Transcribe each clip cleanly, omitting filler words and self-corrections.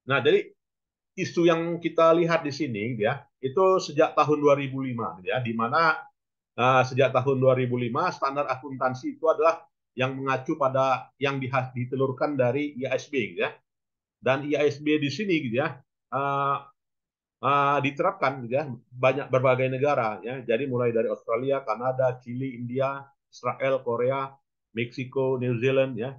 Nah, jadi isu yang kita lihat di sini ya, itu sejak tahun 2005 ya, di mana sejak tahun 2005 standar akuntansi itu adalah yang mengacu pada yang ditelurkan dari IASB gitu ya. Dan IASB di sini gitu ya, uh, diterapkan gitu ya banyak berbagai negara ya. Jadi mulai dari Australia, Kanada, Chili, India, Israel, Korea, Meksiko, New Zealand ya,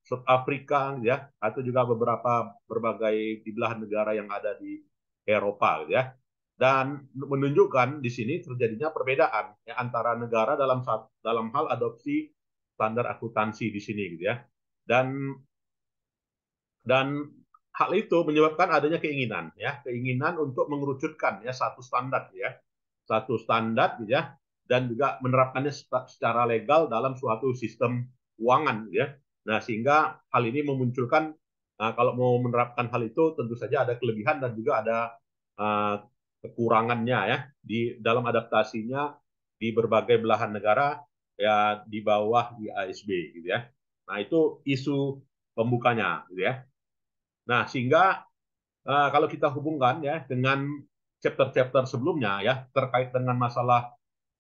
South Afrika gitu ya, atau juga beberapa berbagai di belahan negara yang ada di Eropa gitu ya. Dan menunjukkan di sini terjadinya perbedaan ya, antara negara dalam hal adopsi standar akuntansi di sini gitu ya. Dan dan hal itu menyebabkan adanya keinginan ya, keinginan untuk mengerucutkan ya satu standar gitu ya, dan juga menerapkannya secara legal dalam suatu sistem keuangan gitu ya. Nah, sehingga hal ini memunculkan kalau mau menerapkan hal itu tentu saja ada kelebihan dan juga ada uh, kekurangannya ya di dalam adaptasinya di berbagai belahan negara ya di bawah di ASB gitu ya. Nah, itu isu pembukanya gitu ya. Nah, sehingga kalau kita hubungkan ya dengan chapter-chapter sebelumnya ya terkait dengan masalah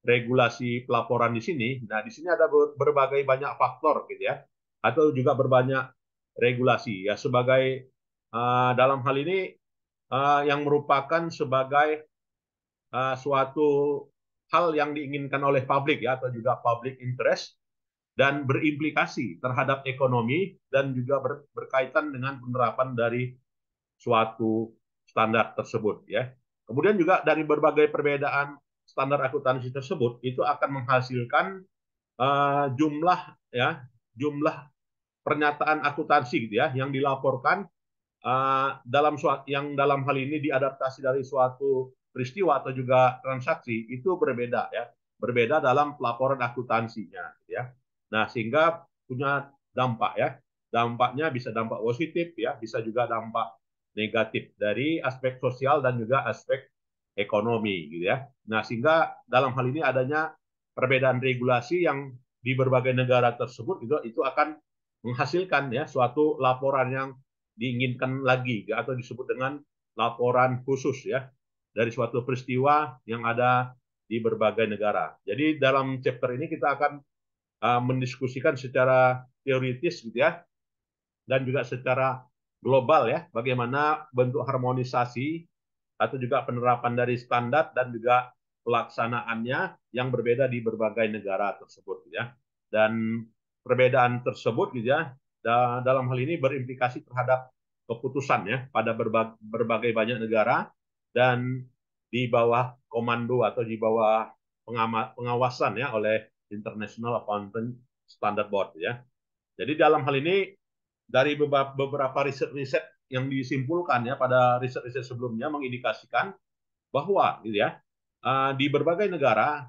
regulasi pelaporan di sini. Nah, di sini ada berbagai banyak faktor gitu ya, atau juga berbanyak regulasi ya sebagai dalam hal ini yang merupakan sebagai suatu hal yang diinginkan oleh publik ya atau juga public interest dan berimplikasi terhadap ekonomi dan juga berkaitan dengan penerapan dari suatu standar tersebut ya. Kemudian juga dari berbagai perbedaan standar akuntansi tersebut itu akan menghasilkan jumlah ya jumlah pernyataan akuntansi gitu ya yang dilaporkan yang dalam hal ini diadaptasi dari suatu peristiwa atau juga transaksi itu berbeda ya, berbeda dalam pelaporan akuntansinya ya. Nah, sehingga punya dampak ya. Dampaknya bisa dampak positif ya, bisa juga dampak negatif dari aspek sosial dan juga aspek ekonomi gitu ya. Nah, sehingga dalam hal ini adanya perbedaan regulasi yang di berbagai negara tersebut itu akan menghasilkan ya suatu laporan yang diinginkan lagi atau disebut dengan laporan khusus ya dari suatu peristiwa yang ada di berbagai negara. Jadi dalam chapter ini kita akan mendiskusikan secara teoritis gitu ya dan juga secara global ya bagaimana bentuk harmonisasi atau juga penerapan dari standar dan juga pelaksanaannya yang berbeda di berbagai negara tersebut gitu ya. Dan perbedaan tersebut gitu ya dalam hal ini berimplikasi terhadap keputusan ya pada berbagai banyak negara dan di bawah komando atau di bawah pengawasan ya oleh International Accounting Standard Board ya. Jadi dalam hal ini dari beberapa riset-riset yang disimpulkan ya pada riset-riset sebelumnya mengindikasikan bahwa gitu ya di berbagai negara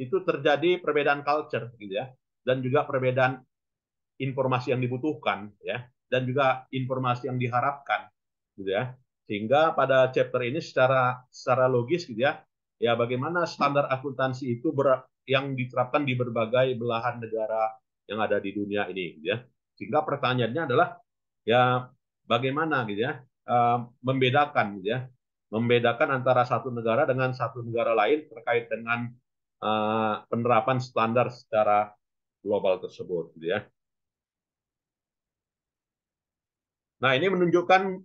itu terjadi perbedaan culture gitu ya dan juga perbedaan informasi yang dibutuhkan ya dan juga informasi yang diharapkan gitu ya sehingga pada chapter ini secara logis gitu ya ya bagaimana standar akuntansi itu yang diterapkan di berbagai belahan negara yang ada di dunia ini gitu ya sehingga pertanyaannya adalah ya bagaimana gitu ya membedakan gitu ya membedakan antara satu negara dengan satu negara lain terkait dengan penerapan standar secara global tersebut gitu ya. Nah, ini menunjukkan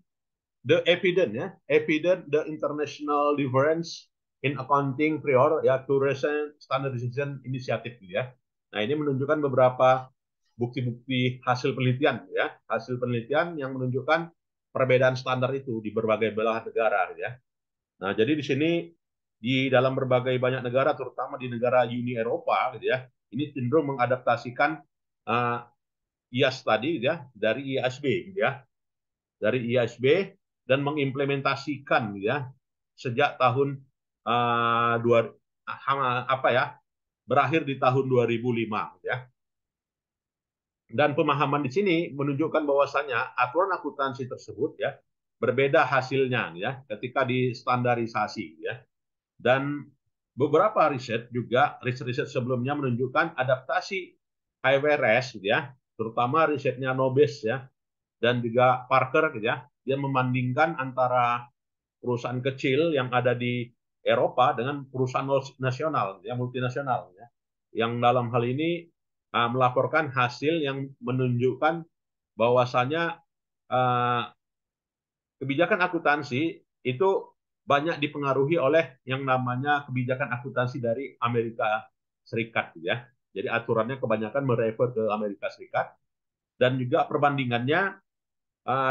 the evidence ya, evidence the international difference in accounting prior ya to recent standardization initiative gitu ya. Nah, ini menunjukkan beberapa bukti-bukti hasil penelitian ya, hasil penelitian yang menunjukkan perbedaan standar itu di berbagai belahan negara gitu ya. Nah, jadi di sini di dalam berbagai banyak negara terutama di negara Uni Eropa gitu ya, ini cenderung mengadaptasikan uh, IAS tadi gitu ya dari IASB gitu ya dari IASB dan mengimplementasikan ya sejak tahun dua apa ya berakhir di tahun 2005 ya. Dan pemahaman di sini menunjukkan bahwasanya aturan akuntansi tersebut ya berbeda hasilnya ya ketika distandarisasi ya. Dan beberapa riset juga riset-riset sebelumnya menunjukkan adaptasi IFRS ya, terutama risetnya Nobis ya dan juga Parker gitu ya. dia membandingkan antara perusahaan kecil yang ada di Eropa dengan perusahaan nasional, ya multinasional, ya, yang dalam hal ini melaporkan hasil yang menunjukkan bahwasanya uh, kebijakan akuntansi itu banyak dipengaruhi oleh yang namanya kebijakan akuntansi dari Amerika Serikat, ya. Jadi aturannya kebanyakan merefer ke Amerika Serikat dan juga perbandingannya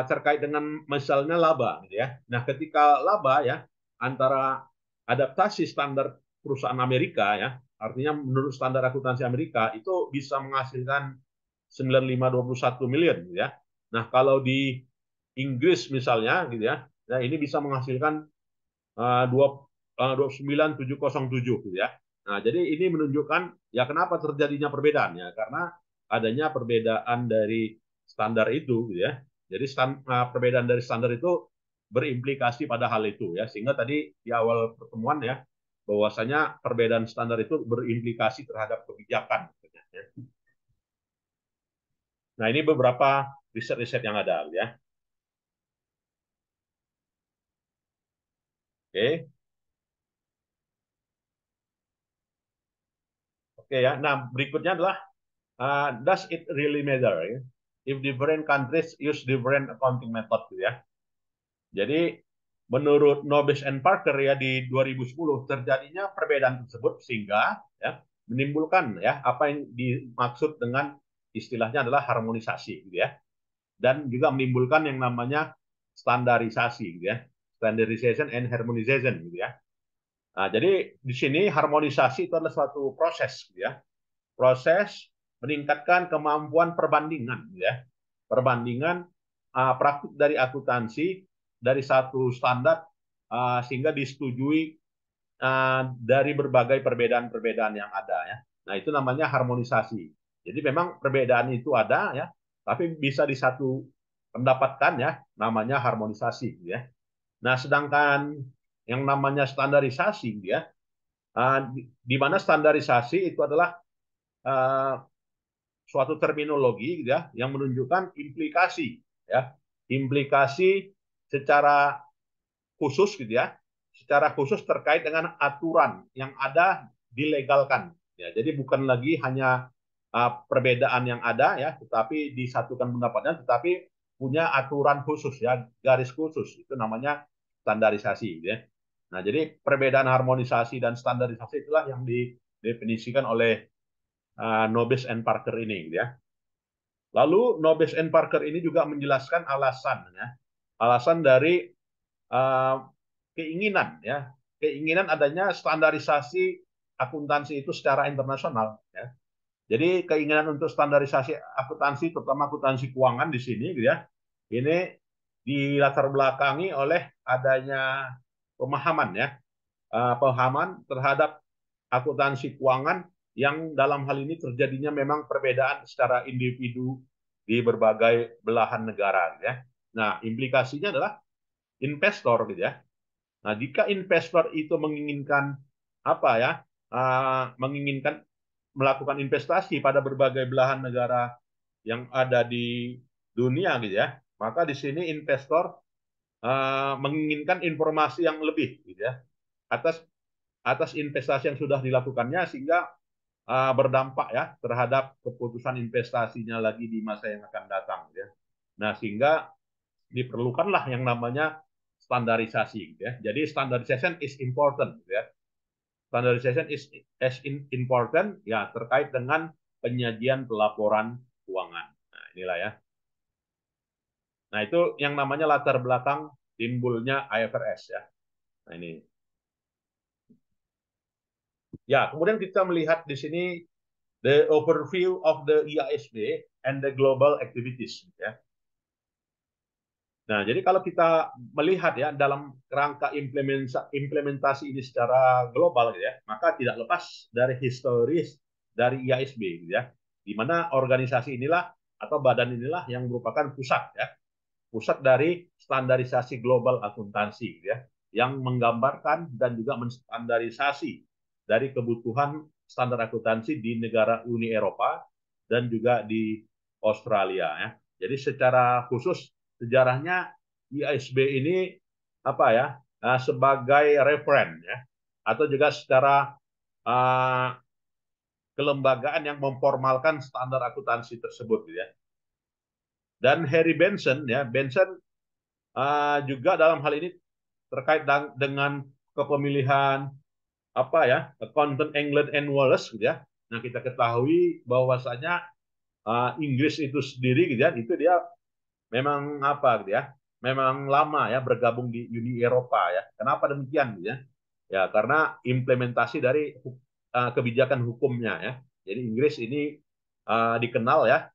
terkait dengan misalnya laba, gitu ya. Nah, ketika laba ya antara adaptasi standar perusahaan Amerika ya, artinya menurut standar akuntansi Amerika itu bisa menghasilkan 9521 miliar gitu ya. Nah, kalau di Inggris misalnya gitu ya, nah ini bisa menghasilkan 29707 gitu ya. Nah, jadi ini menunjukkan ya kenapa terjadinya perbedaan ya, karena adanya perbedaan dari standar itu gitu ya. Jadi perbedaan dari standar itu berimplikasi pada hal itu ya, sehingga tadi di awal pertemuan ya bahwasanya perbedaan standar itu berimplikasi terhadap kebijakan gitu ya. Nah, ini beberapa riset-riset yang ada ya. Oke. Oke ya. Nah, berikutnya adalah does it really matter ya? If different countries use different accounting method gitu ya. Jadi menurut Nobis and Parker ya di 2010 terjadinya perbedaan tersebut sehingga ya menimbulkan ya apa yang dimaksud dengan istilahnya adalah harmonisasi gitu ya. Dan juga menimbulkan yang namanya standarisasi gitu ya. Standardization and harmonization gitu ya. Nah, jadi di sini harmonisasi itu adalah suatu proses gitu ya. Proses meningkatkan kemampuan perbandingan ya, perbandingan praktik dari akuntansi dari satu standar sehingga disetujui dari berbagai perbedaan-perbedaan yang ada ya. Nah, itu namanya harmonisasi. Jadi memang perbedaan itu ada ya, tapi bisa di satu pendapatkan ya, namanya harmonisasi ya. Nah, sedangkan yang namanya standarisasi ya, di mana standarisasi itu adalah uh, suatu terminologi gitu ya yang menunjukkan implikasi ya implikasi secara khusus gitu ya secara khusus terkait dengan aturan yang ada dilegalkan ya jadi bukan lagi hanya perbedaan yang ada ya tetapi disatukan pendapatnya tetapi punya aturan khusus ya garis khusus itu namanya standarisasi gitu ya. Nah, jadi perbedaan harmonisasi dan standarisasi itulah yang didefinisikan oleh Nobis and Parker ini gitu ya. Lalu Nobis and Parker ini juga menjelaskan alasan ya. Alasan dari uh, keinginan ya. Keinginan adanya standarisasi akuntansi itu secara internasional ya. Jadi keinginan untuk standarisasi akuntansi terutama akuntansi keuangan di sini gitu ya. Ini dilatar belakangi oleh adanya pemahaman ya. Pemahaman terhadap akuntansi keuangan yang dalam hal ini terjadinya memang perbedaan secara individu di berbagai belahan negara ya. Nah, implikasinya adalah investor gitu ya. Nah, jika investor itu menginginkan apa ya? Menginginkan melakukan investasi pada berbagai belahan negara yang ada di dunia gitu ya. Maka di sini investor menginginkan informasi yang lebih gitu ya atas atas investasi yang sudah dilakukannya sehingga berdampak ya terhadap keputusan investasinya lagi di masa yang akan datang ya. Nah, sehingga diperlukanlah yang namanya standarisasi gitu ya. Jadi standardization is important gitu ya. Standardization is as important ya terkait dengan penyajian pelaporan keuangan. Nah, inilah ya. Nah, itu yang namanya latar belakang timbulnya IFRS ya. Nah, ini. Ya, kemudian kita melihat di sini the overview of the IASB and the global activities ya. Nah, jadi kalau kita melihat ya dalam rangka implementasi ini secara global ya, maka tidak lepas dari historis dari IASB gitu ya. Di mana organisasi inilah atau badan inilah yang merupakan pusat ya, pusat dari standarisasi global akuntansi gitu ya, yang menggambarkan dan juga menstandarisasi dari kebutuhan standar akuntansi di negara Uni Eropa dan juga di Australia ya. Jadi secara khusus sejarahnya IASB ini apa ya sebagai referen ya, atau juga secara uh, kelembagaan yang memformalkan standar akuntansi tersebut gitu ya. Dan Harry Benson ya, Benson juga dalam hal ini terkait dengan kepemilihan apa ya Accountant England and Wales gitu ya. Nah kita ketahui bahwasanya Inggris itu sendiri gitu ya, itu dia memang apa gitu ya, memang lama ya bergabung di Uni Eropa ya. Kenapa demikian gitu ya? Ya karena implementasi dari kebijakan hukumnya ya. Jadi Inggris ini dikenal ya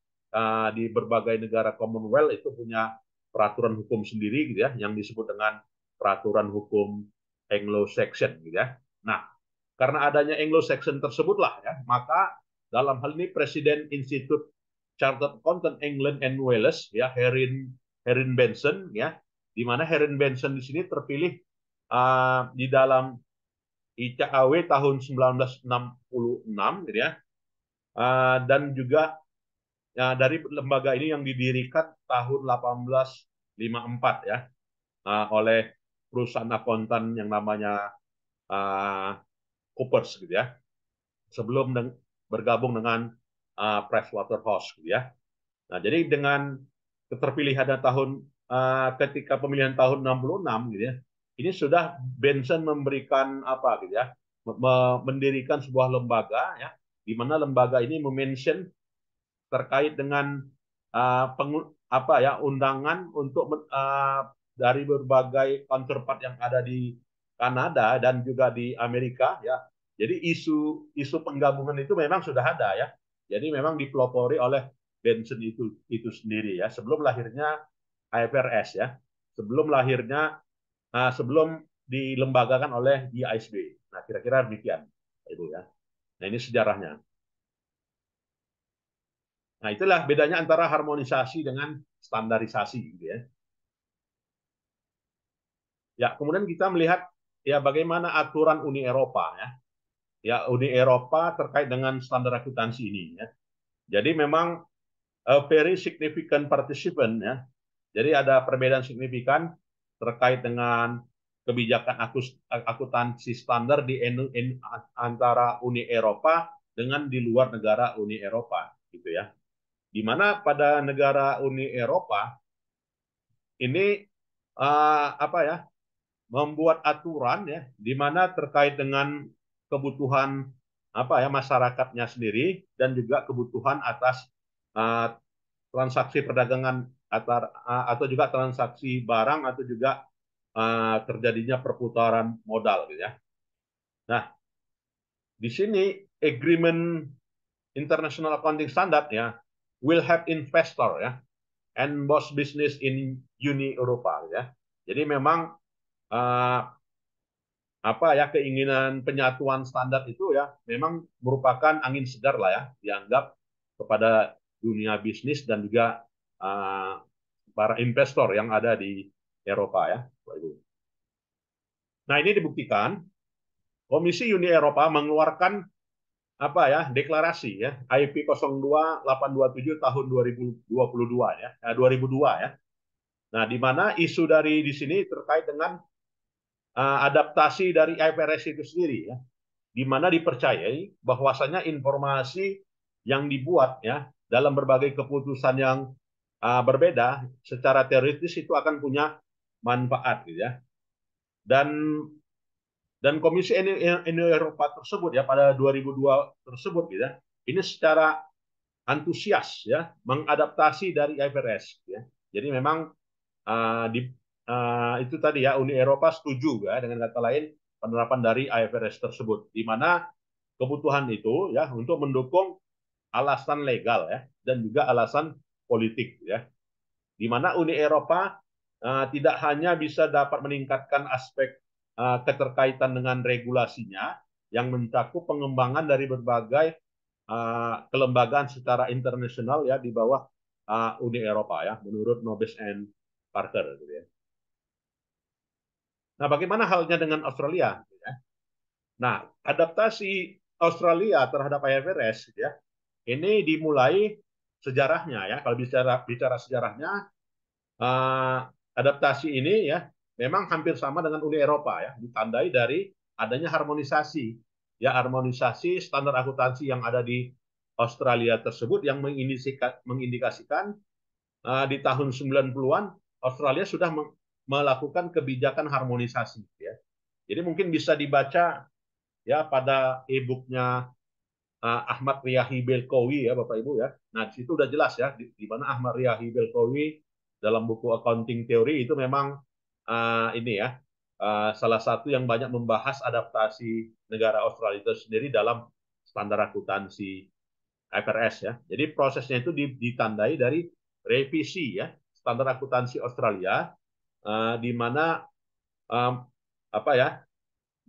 di berbagai negara Commonwealth itu punya peraturan hukum sendiri gitu ya, yang disebut dengan peraturan hukum Anglo-Saxon gitu ya. Nah, karena adanya Anglo-Saxon tersebutlah ya, maka dalam hal ini Presiden Institute Chartered Accountant England and Wales ya, Herin Benson ya, di mana Herin Benson di sini terpilih di dalam ICAW tahun 1966 gitu ya. Dan juga ya, dari lembaga ini yang didirikan tahun 1854 ya oleh perusahaan akuntan yang namanya Coopers gitu ya. Sebelum bergabung dengan Pricewaterhouse gitu ya. Nah, jadi dengan keterpilihan tahun ketika pemilihan tahun 66 gitu ya. Ini sudah Benson memberikan apa gitu ya? Mendirikan sebuah lembaga ya, di mana lembaga ini memention terkait dengan apa ya undangan untuk dari berbagai counterpart yang ada di Kanada dan juga di Amerika ya. Jadi isu penggabungan itu memang sudah ada ya. Jadi memang dipelopori oleh Benson itu sendiri ya sebelum lahirnya IFRS ya. Sebelum lahirnya sebelum dilembagakan oleh IASB. Nah, kira-kira demikian, Ibu ya. Nah, ini sejarahnya. Nah, itulah bedanya antara harmonisasi dengan standarisasi gitu ya. Ya, kemudian kita melihat ya bagaimana aturan Uni Eropa ya. Ya, Uni Eropa terkait dengan standar akuntansi ini ya. Jadi memang very significant participant ya. Jadi ada perbedaan signifikan terkait dengan kebijakan akuntansi standar di antara Uni Eropa dengan di luar negara Uni Eropa gitu ya. Di mana pada negara Uni Eropa ini apa ya membuat aturan ya di mana terkait dengan kebutuhan apa ya masyarakatnya sendiri dan juga kebutuhan atas uh, transaksi perdagangan atau juga transaksi barang atau juga terjadinya perputaran modal gitu ya. Nah, di sini agreement International Accounting Standard ya will have investor ya and both business in Uni Eropa ya. Jadi memang uh, apa ya keinginan penyatuan standar itu ya memang merupakan angin segar lah ya dianggap kepada dunia bisnis dan juga uh, para investor yang ada di Eropa ya. Nah ini dibuktikan Komisi Uni Eropa mengeluarkan apa ya deklarasi ya IP 02827 tahun 2022 ya 2002 ya. Nah di mana isu dari di sini terkait dengan adaptasi dari IFRS itu sendiri ya, di mana dipercayai bahwasanya informasi yang dibuat ya dalam berbagai keputusan yang berbeda secara teoritis itu akan punya manfaat gitu ya. Dan Komisi Uni Eropa tersebut ya pada 2002 tersebut gitu ya, ini secara antusias ya mengadaptasi dari IFRS ya. Jadi memang itu tadi ya Uni Eropa setuju ya dengan kata lain penerapan dari IFRS tersebut di mana kebutuhan itu ya untuk mendukung alasan legal ya dan juga alasan politik ya di mana Uni Eropa tidak hanya bisa dapat meningkatkan aspek keterkaitan dengan regulasinya yang mencakup pengembangan dari berbagai kelembagaan secara internasional ya di bawah Uni Eropa ya menurut Nobes and Parker gitu ya. Nah, bagaimana halnya dengan Australia? Nah, adaptasi Australia terhadap IFRS ya, ini dimulai sejarahnya ya. Kalau bicara bicara sejarahnya, adaptasi ini ya memang hampir sama dengan Uni Eropa ya, ditandai dari adanya harmonisasi ya, harmonisasi standar akuntansi yang ada di Australia tersebut yang mengindikasikan di tahun 90-an Australia sudah melakukan kebijakan harmonisasi ya. Jadi mungkin bisa dibaca ya pada e-booknya Ahmad Riyahi Belkowi ya Bapak Ibu ya. Nah, di situ udah jelas ya di mana Ahmad Riyahi Belkowi dalam buku Accounting Theory itu memang ini ya salah satu yang banyak membahas adaptasi negara Australia itu sendiri dalam standar akuntansi IFRS ya. Jadi prosesnya itu ditandai dari revisi ya standar akuntansi Australia di mana apa ya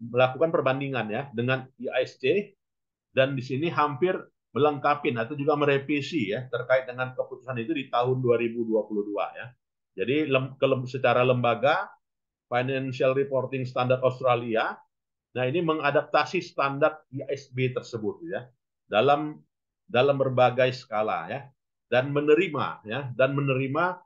melakukan perbandingan ya dengan IASC dan di sini hampir melengkapi atau juga merevisi ya terkait dengan keputusan itu di tahun 2022 ya. Jadi secara lembaga Financial Reporting Standard Australia, nah ini mengadaptasi standar IASB tersebut ya dalam dalam berbagai skala ya dan menerima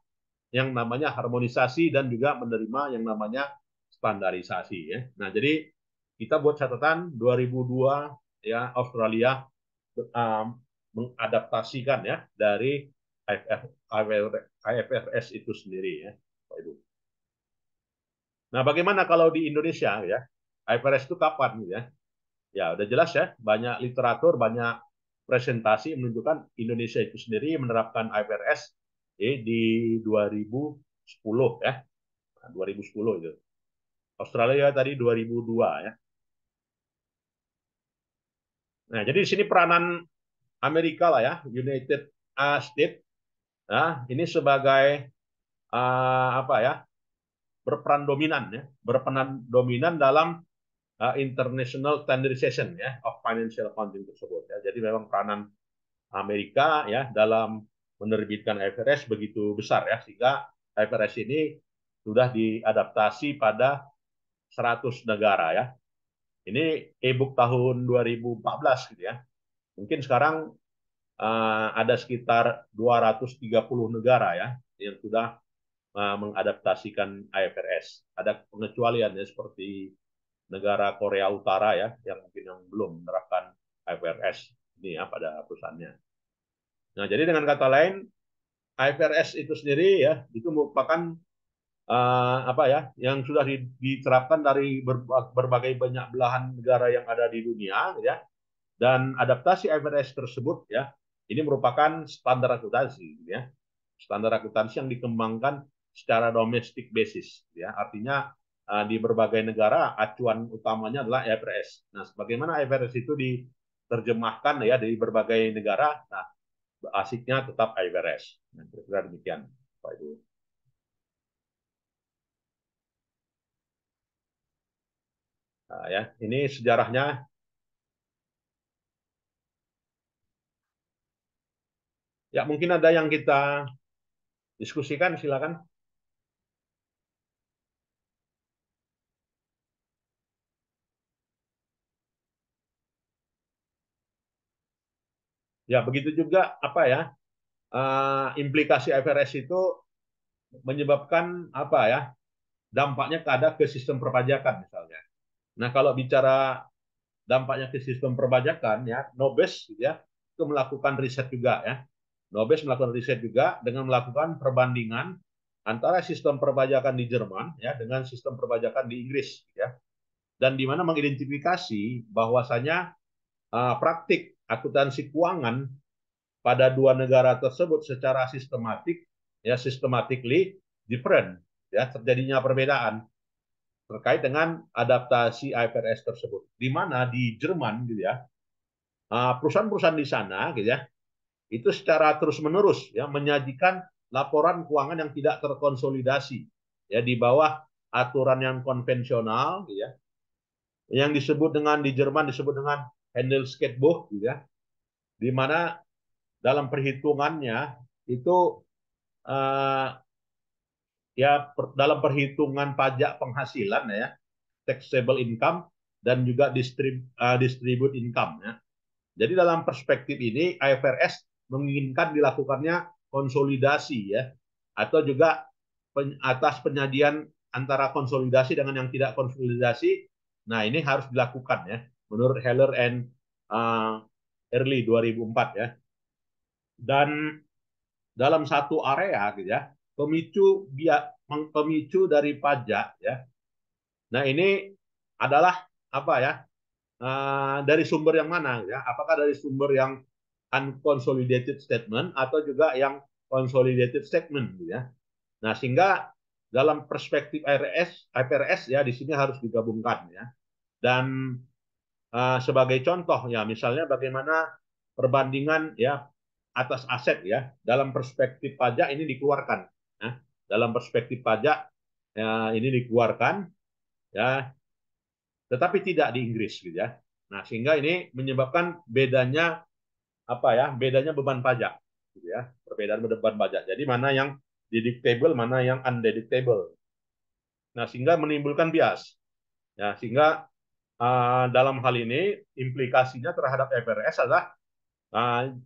yang namanya harmonisasi dan juga menerima yang namanya standarisasi ya. Nah, jadi kita buat catatan 2002 ya Australia mengadaptasikan ya dari IFRS itu sendiri ya, Pak Ibu. Nah, bagaimana kalau di Indonesia ya? IFRS itu kapan ya? Ya, udah jelas ya, banyak literatur, banyak presentasi menunjukkan Indonesia itu sendiri menerapkan IFRS di 2010 ya. Nah, 2010 itu. Australia tadi 2002 ya. Nah, jadi di sini peranan Amerika lah ya, United States. Nah, ini sebagai apa ya? Berperan dominan ya, berperan dominan dalam international standardization ya of financial accounting tersebut ya. Jadi memang peranan Amerika ya dalam menerbitkan IFRS begitu besar ya sehingga IFRS ini sudah diadaptasi pada 100 negara ya. Ini e-book tahun 2014 gitu ya. Mungkin sekarang ada sekitar 230 negara ya yang sudah mengadaptasikan IFRS. Ada pengecualian ya seperti negara Korea Utara ya yang mungkin yang belum menerapkan IFRS ini ya pada perusahaannya. Nah, jadi dengan kata lain IFRS itu sendiri ya itu merupakan apa ya yang sudah diterapkan dari berbagai banyak belahan negara yang ada di dunia ya dan adaptasi IFRS tersebut ya ini merupakan standar akuntansi ya standar akuntansi yang dikembangkan secara domestic basis ya artinya di berbagai negara acuan utamanya adalah IFRS. Nah, bagaimana IFRS itu diterjemahkan ya dari berbagai negara? Nah, asiknya tetap IFRS. Nah, kira-kira demikian, Pak Ibu. Nah, ya, ini sejarahnya. Ya, mungkin ada yang kita diskusikan, silakan. Ya, begitu juga apa ya implikasi IFRS itu menyebabkan apa ya dampaknya ke sistem perpajakan misalnya. Nah, kalau bicara dampaknya ke sistem perpajakan ya, Nobes ya itu melakukan riset juga ya. Nobes melakukan riset juga dengan melakukan perbandingan antara sistem perpajakan di Jerman ya dengan sistem perpajakan di Inggris ya. Dan di mana mengidentifikasi bahwasanya praktik akuntansi keuangan pada dua negara tersebut secara sistematik ya systematically different ya terjadinya perbedaan terkait dengan adaptasi IFRS tersebut. Di mana di Jerman gitu ya, perusahaan-perusahaan di sana gitu ya, itu secara terus-menerus ya menyajikan laporan keuangan yang tidak terkonsolidasi ya di bawah aturan yang konvensional gitu ya. Yang disebut dengan di Jerman disebut dengan Handelsgesetzbuch gitu ya. Di mana dalam perhitungannya itu uh, ya dalam perhitungan pajak penghasilan ya, taxable income dan juga distribute income ya. Jadi dalam perspektif ini IFRS menginginkan dilakukannya konsolidasi ya atau juga atas penyajian antara konsolidasi dengan yang tidak konsolidasi. Nah, ini harus dilakukan ya, menurut Heller and Early 2004 ya. Dan dalam satu area gitu ya, pemicu dari pajak ya. Nah, ini adalah apa ya? Dari sumber yang mana ya? Apakah dari sumber yang unconsolidated statement atau juga yang consolidated statement gitu ya. Nah, sehingga dalam perspektif IFRS ya di sini harus digabungkan ya. Dan sebagai contoh ya misalnya bagaimana perbandingan ya atas aset ya dalam perspektif pajak ini dikeluarkan ya. Dalam perspektif pajak ya, ini dikeluarkan ya tetapi tidak di Inggris gitu ya. Nah, sehingga ini menyebabkan bedanya apa ya? Bedanya beban pajak gitu ya. Perbedaan beban pajak. Jadi mana yang deductible, mana yang undeductible. Nah, sehingga menimbulkan bias. Ya, sehingga dalam hal ini implikasinya terhadap FRS adalah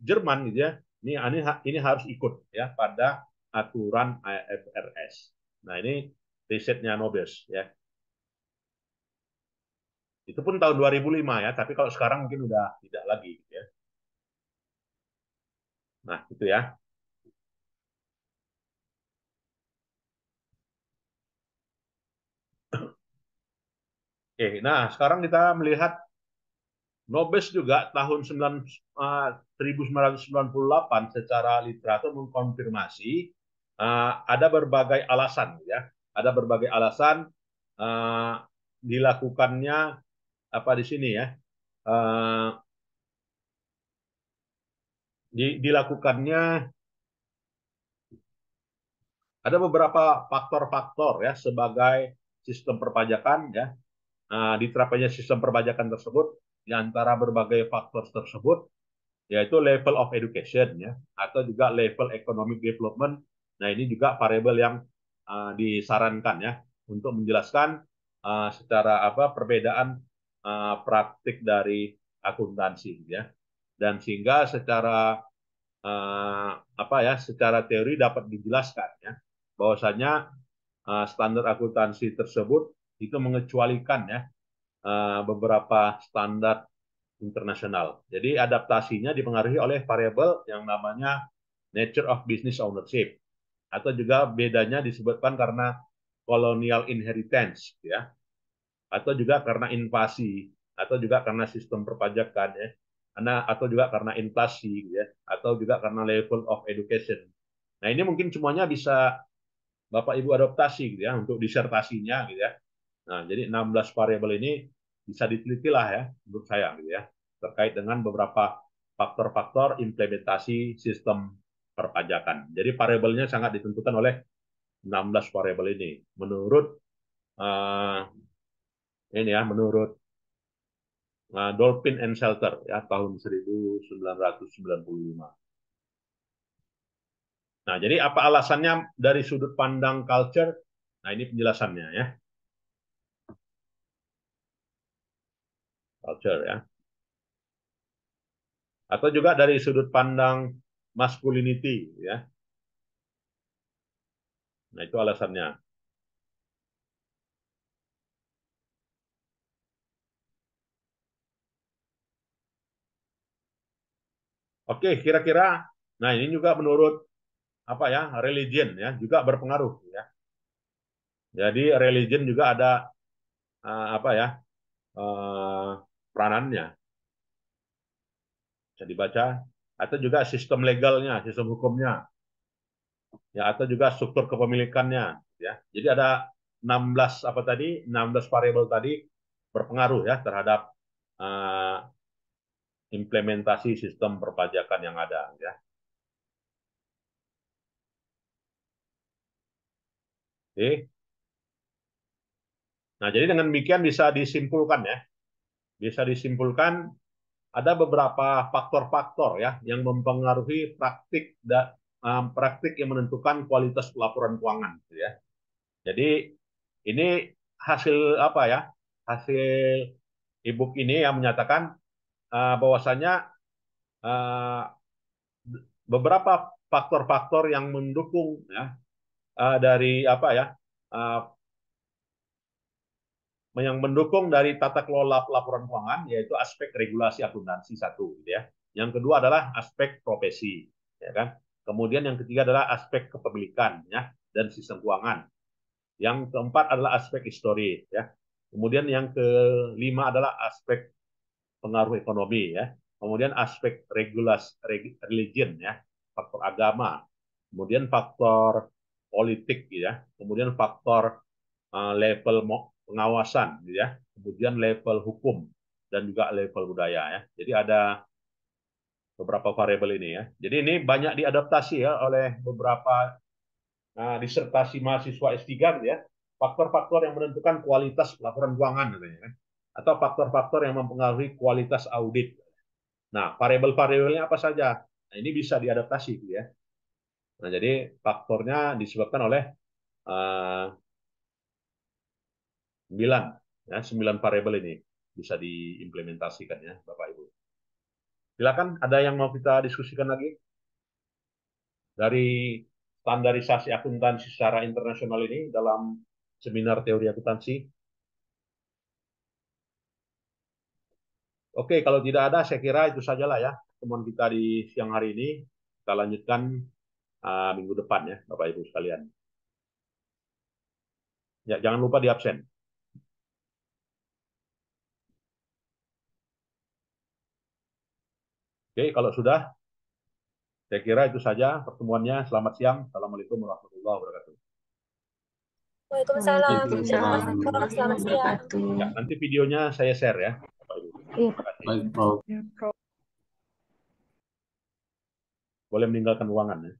Jerman gitu ya. Ini harus ikut ya pada aturan IFRS. Nah, ini risetnya Nobel ya. Itu pun tahun 2005 ya, tapi kalau sekarang mungkin udah tidak lagi gitu ya. Nah, itu ya. Oke, nah sekarang kita melihat Nobel juga tahun 1998 secara literatur mengkonfirmasi ada berbagai alasan ya. Ada berbagai alasan uh, dilakukannya apa di sini ya. Uh, dilakukannya ada beberapa faktor-faktor ya sebagai sistem perpajakan ya. Diterapkannya sistem perpajakan tersebut di antara berbagai faktor tersebut yaitu level of education ya atau juga level economic development. Nah, ini juga variabel yang disarankan ya untuk menjelaskan secara apa perbedaan praktik dari akuntansi ya. Dan sehingga secara apa ya secara teori dapat dijelaskan ya bahwasanya standar akuntansi tersebut itu mengecualikan ya beberapa standar internasional. Jadi adaptasinya dipengaruhi oleh variabel yang namanya nature of business ownership atau juga bedanya disebutkan karena colonial inheritance ya atau juga karena invasi atau juga karena sistem perpajakan ya karena atau juga karena inflasi ya atau juga karena level of education. Nah, ini mungkin semuanya bisa Bapak Ibu adaptasi gitu ya untuk disertasinya gitu ya. Nah, jadi 16 variabel ini bisa diteliti lah ya menurut saya gitu ya terkait dengan beberapa faktor-faktor implementasi sistem perpajakan. Jadi variabelnya sangat ditentukan oleh 16 variabel ini. Menurut uh, ini ya, menurut Dolphin and Shelter ya tahun 1995. Nah, jadi apa alasannya dari sudut pandang culture? Nah, ini penjelasannya ya. Culture ya. Atau juga dari sudut pandang masculinity ya. Nah, itu alasannya. Oke, kira-kira nah ini juga menurut apa ya, religion ya, juga berpengaruh ya. Jadi religion juga ada apa ya, uh, peranannya bisa dibaca atau juga sistem legalnya, sistem hukumnya ya atau juga struktur kepemilikannya ya. Jadi ada 16 apa tadi 16 variabel tadi berpengaruh ya terhadap uh, implementasi sistem perpajakan yang ada ya. Oke. Nah, jadi dengan demikian bisa disimpulkan ya. Bisa disimpulkan ada beberapa faktor-faktor ya yang mempengaruhi praktik yang menentukan kualitas pelaporan keuangan gitu ya. Jadi ini hasil apa ya? Hasil e-book ini yang menyatakan bahwasanya uh, beberapa faktor-faktor yang mendukung ya dari apa ya, uh, yang mendukung dari tata kelola laporan keuangan yaitu aspek regulasi akuntansi satu, gitu ya. Yang kedua adalah aspek profesi, ya kan. Kemudian yang ketiga adalah aspek kepemilikan, ya, dan sistem keuangan. Yang keempat adalah aspek histori, ya. Kemudian yang kelima adalah aspek pengaruh ekonomi, ya. Kemudian aspek religion, ya, faktor agama. Kemudian faktor politik, ya. Kemudian faktor level pengawasan, gitu ya. Kemudian level hukum dan juga level budaya, ya. Jadi ada beberapa variabel ini, ya. Jadi ini banyak diadaptasi ya oleh beberapa disertasi mahasiswa S3, gitu ya. Faktor-faktor yang menentukan kualitas laporan keuangan, gitu ya, atau faktor-faktor yang mempengaruhi kualitas audit. Nah, variabel-variabelnya apa saja? Nah, ini bisa diadaptasi, gitu ya. Nah, jadi faktornya disebabkan oleh uh, 9, ya, 9 variabel ini bisa diimplementasikan, ya, Bapak Ibu. Silakan, ada yang mau kita diskusikan lagi dari standarisasi akuntansi secara internasional ini dalam seminar teori akuntansi? Oke, kalau tidak ada, saya kira itu sajalah ya pertemuan kita di siang hari ini. Kita lanjutkan minggu depan, ya, Bapak Ibu sekalian. Ya, jangan lupa di absen. Oke, kalau sudah, saya kira itu saja pertemuannya. Selamat siang. Assalamualaikum warahmatullahi wabarakatuh. Waalaikumsalam. Terima Waalaikumsalam kasih, Prof. Selamat siang. wabarakatuh. Ya, nanti videonya saya share ya, Bapak Ibu. Iya, Terima kasih. baik, Prof. Boleh meninggalkan ruangan, ya.